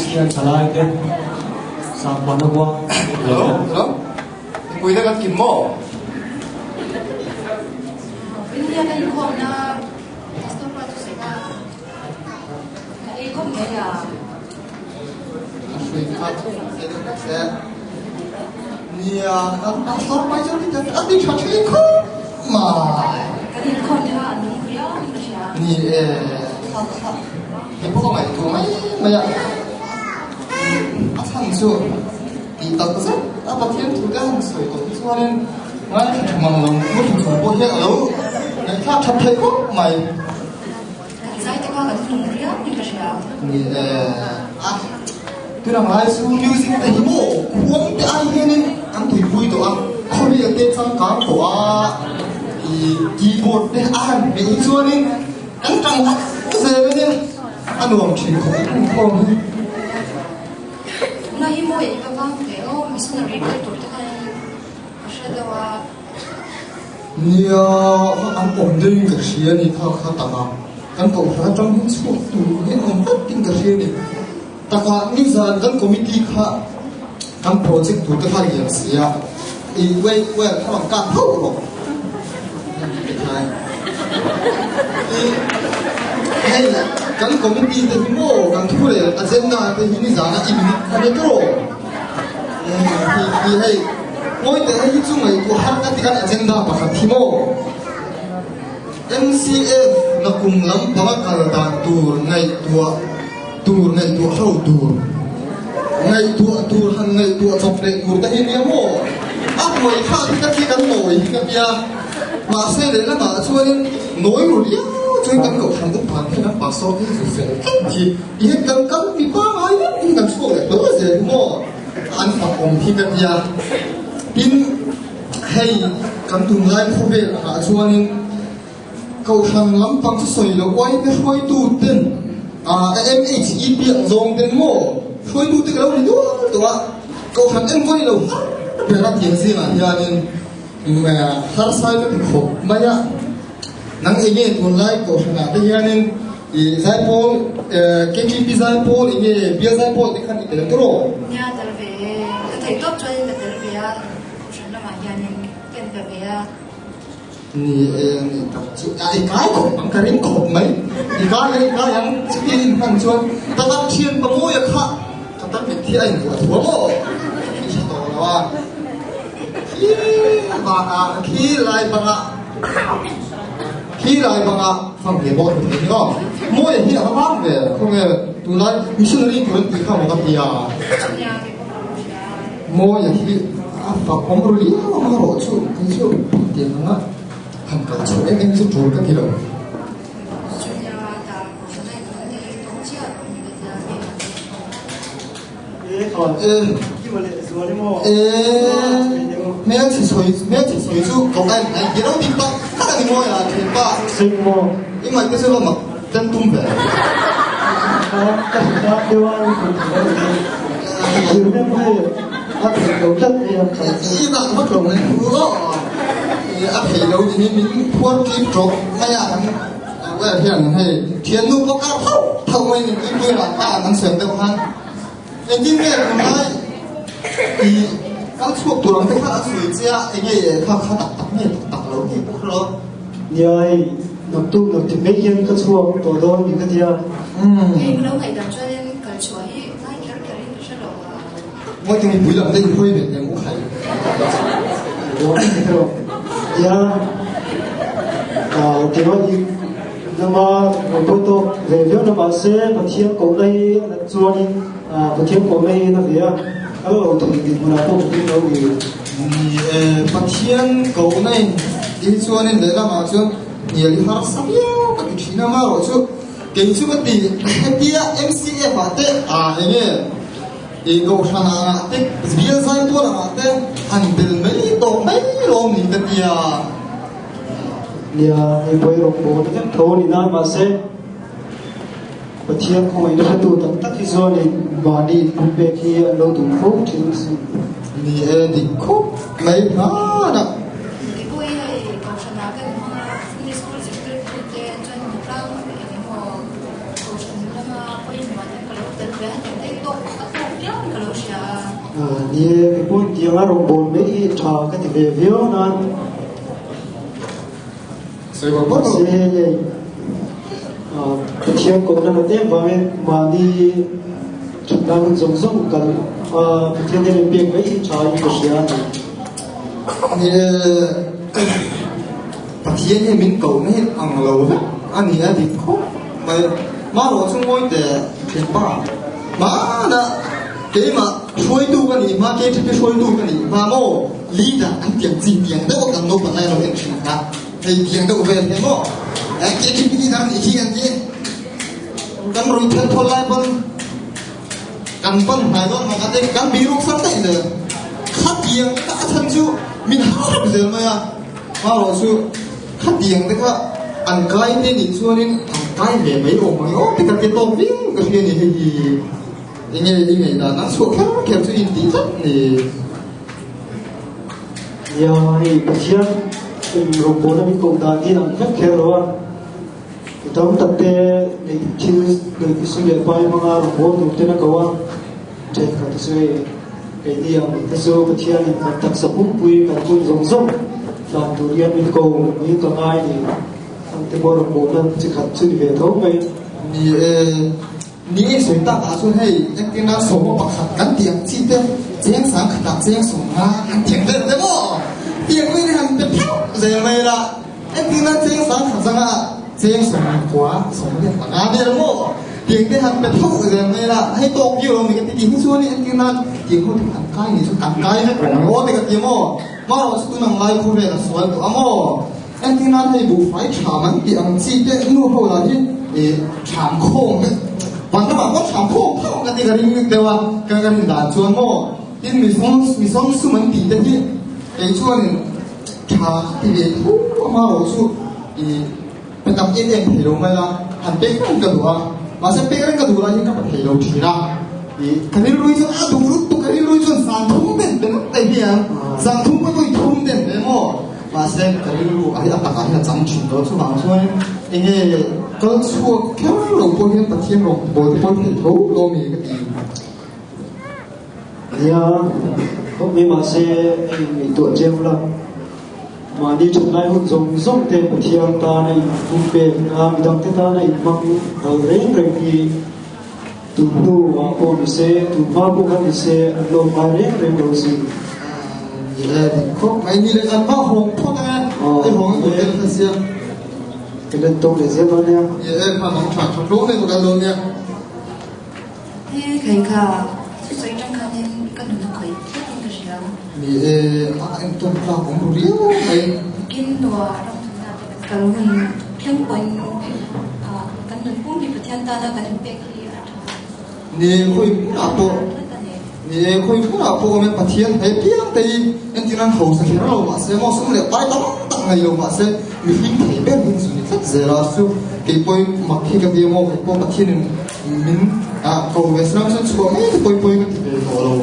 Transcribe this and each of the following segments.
Christian Salai sang Panagua. Hello, hello. Quý đã gặp Kim Mô. Bây giờ cái con na pastor pa tu sega. Cái con nghe à. Nia, pastor mai cho đi thật đi chặt chơi không mà. Cái con ha anh không biết gì. Nia, cái bố mày tụi mày à. Anh chưa đi tập rất, bắt thiên thủ cái hàng sợi của cho nên ngay mầm lòng muốn thủ thủ bố hiện lâu, người ta chặt thấy không mày. Saya tak kau kata semua dia ni kerja. Nia, tu nama ai su music tadi mo, kuat te ai ni, am thui bui tu am, kau ni te sang kang tu keyboard te an, ni so ni, ang tang se ni, anu am chin kau ni. Na imo ini bang deo missionary ke tu kan. Asal doa. Nia, am om ding kerja ni kau tanga, kan kau dah jam ni suatu ni om ding kerja ni. Taka ni zan kan komiti kha kan project tu te hari yang sia wei kan ka thau lo hey kan komiti te mo kan thu le agenda te ni zan a in kan to hey moi te hi chu mai ku har ka ti kan agenda pa kha thimo MCF na kum lam pa ka dan tur ngai tua tur ngay tua hậu tur ngay tua hằng ngay tua chọc lệ tur ta hiền nhau mồ áp mày khác thì các khi cắn nổi cái bia mà xe đấy là mà cho nên nổi rồi đi cho nên cắn cậu thằng cũng phản khi nó bảo so cái gì sẽ thì hết cắn bị ba ai nhưng cắn số lại bớt gì mồ anh phạt ông thì cái bia pin hay cắn tung lại không về cho nên cậu thằng lắm bằng soi là quay cái soi tu tên MHE biếng dòng tên mồ khơi tu tự đâu đi đó cậu thằng em quay đâu để làm chuyện gì mà nhà nên mà har sai nó bị khổ mà ya nang ini tuần lai cậu thằng nào đây nên giải phẫu KGP giải phẫu ini bia giải phẫu thì khăn ít rồi Nhà từ về thầy tốt cho nên từ về à, chúng là mà nhà nên tên từ về à. Ni tập chịu cái cột bằng cái ring cột mấy cái yang skin hàng chuan ta bắt thiên bằng môi khác ta bắt việc thi anh của thua mồ khi sao đó là khi lại phòng nghề bộ thì nó môi thì nó vắng về không nghe tụi nó missionary tụi nó tự không có gì à môi thì phòng ông rồi đi mà rồi chú cái chú tiền nó hàng cả chỗ em sẽ trốn các kiểu mẹ chỉ soi chú cậu anh gì đâu tìm ba các anh mua là tìm ba sinh mua nhưng mà cái số là mặc chân tung về các bạn đều ăn từ từ hay áp dụng đầu chất thì ý bạn mất rồi này áp hệ đâu thì mình thua kim trộn hay là quay hiện hay thiên nu có cao thâu mấy những cái mưa là ta đang sờn đâu han nên chính cái này thì các chuột tụi nó thấy khá sủi chia cái gì khá đặt lâu thì cũng lo nhơi nộp tu nộp thì mấy dân các chuột tổ đôi những cái gì Em đâu ngày tập cho nên cái chuối lại kéo đi sẽ đổ. mỗi thứ mình vui lắm đây hơi về nhà ngủ hay ya thì nói gì nhưng mà một tôi về việc nó bảo sẽ một thiên cổ đây là chua đi một thiên cổ đây nó về ở thì mình là không biết đâu thì phát hiện cậu này đi cho nên đấy là mà chứ nhiều đi học sắp yêu các cái chuyện mà rồi chứ cái chú cái gì cái MCF mà thế anh ấy thì cậu sang là thế bây giờ tôi là thế anh bên mấy tổ mấy lồng thì cái gì lia ni boy rong bo ni tho ni na ma se pathian ko mai na tu tak tak hi zo ni ba ni pe ki lo tu pho thing si ni di ko mai na da Cái buổi này còn sản nào cái mà đi school sector thì cho nên là cái mà cầu sản là mà quay mà cái cái đầu tiên về thì cái tốt đi cái buôn tiếng ở đồng bồn mấy trò cái thì về viếu nó Sẽ có bất sẽ cái thiên cũng là tên và mình mà đi chúng ta cũng giống giống cần cái thiên thì mình biết mấy trò như cái gì Ni pathian he min cầu ne ang lo ve ani a di ko ma ro chung moi de ke pa ma na ke ma shoi tu ka ni ma ke ti shoi tu ka ni ma mo li da an tiang jin tiang da ko kan no pa nai lo en chin ka hei tiang da ve he mo a ke ti ni da ni hi an ji kan roi then thol lai pan kan pan hai don ma ka te kan bi ru sang dai le khát tiang ka thân chu min ha zel ma ya ma ro chu khát tiang de ka an kai ne ni chuanin an kai ve mai o mai o te ka ke to ving ka hi ni hi nghe là nó xuống kéo cho in tí rất thì giờ thì cái thiên đồng bồn nó bị cộng đàn đi làm rất khéo rồi tao tập te để khi để suy nghĩ bài mà đồng bồn được tên là câu trên cái suy cái điểm cái số cái thiên thì tập sập bút quy cái quy giống giống làm tụ điên mình cầu như cả ai thì thằng te bồn đồng bồn nó chỉ khát suy về thấu vậy ni soi ta ta su hei ek tin na so mo pakhat kan tiang chi te cheng sang khata cheng so nga kan tiang de mo tiang mai ni han pe phau ze mai la ek tin na cheng sang khata nga cheng so kwa so de ta nga de mo tiang de han pe phau ze mai la hei to ki ro mi ke ti hi su ni ek tin na tiang ho kan kai ni su kan kai ne ko de ka ti mo ma ro su nang lai khu ve la so to amo ek tin na hei bu fai cha man tiang chi te nu ho la hi chạm khônวันนั้นก็ถามพวกเขากันที่กันนี่เดียวกันด่าชวนโม่ที่มีสองสุมันตีแต่ที่ไอ้ชวนชาที่เด็กผู้มาโอ้ชูเป็นกับเอ็นเฮโร่ไหมล่ะหันเป๊กกันกระดูกมาเส้นเป๊กกันกระดูกอะไรที่กับเฮโร่ทีละกันนี่รู้จนดูรู้ตัวกันนี่รู้จนสั่งทุ่มเป็นไอ้เหี้ยสั่งทุ่มก็ต้องทุ่มเด่นเลยโม่มาเส้นกันนี่รู้ไอ้อัตตาการจำชินตัวช่วงช่วงเองก็ช่วงแค่เราพวกนี้ประเทศเราบริบทที่เขาเรามีก็ดีเนี่ยเขามีมาเสียมีตัวเจ้าละมาดีจุดไหนหุ่นทรงส่งเต็มประเทศตาในภูเก็ตมีดังที่ตาในมังเราเร่งดีตุนดูว่าโอนเสียตุนมาบุกันเสียลงมาเร่งดูสินี่แหละเขาไม่มีเลยกันบ้าหงพ่อกันไอ้หงอยู่เต็มเสียcái lần tôi để xem nó nha mà nó phải chọn đúng này của cái luôn nha thế cái cả suy trong cái này cái nó khởi thiết những cái gì đó thì anh tôi là cũng đủ riêu này kinh đồ trong cái mình thiên quỳnh cái mình cũng bị bị thiên ta là cái mình biết gì thì khôi cũng là bộ thì khôi cũng là bộ mình phát hiện thấy biết thì anh chỉ đang hậu sản nó mà sẽ một số liệu bài tóm tặng này mà sẽ mình thấy biết mình suy nghĩ rất dễ là su cái bôi mặc khi cái gì mà cái bôi phát hiện mình cầu về sau sẽ chụp mấy cái bôi cái gì đó rồi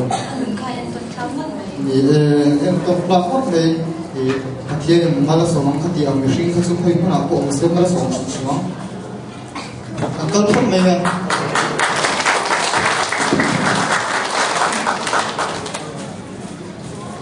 thì em tôi là phát về thì phát hiện mà là số mang cái gì ở mình sinh các số khôi cũng là bộ sẽ mà là số số cái phần này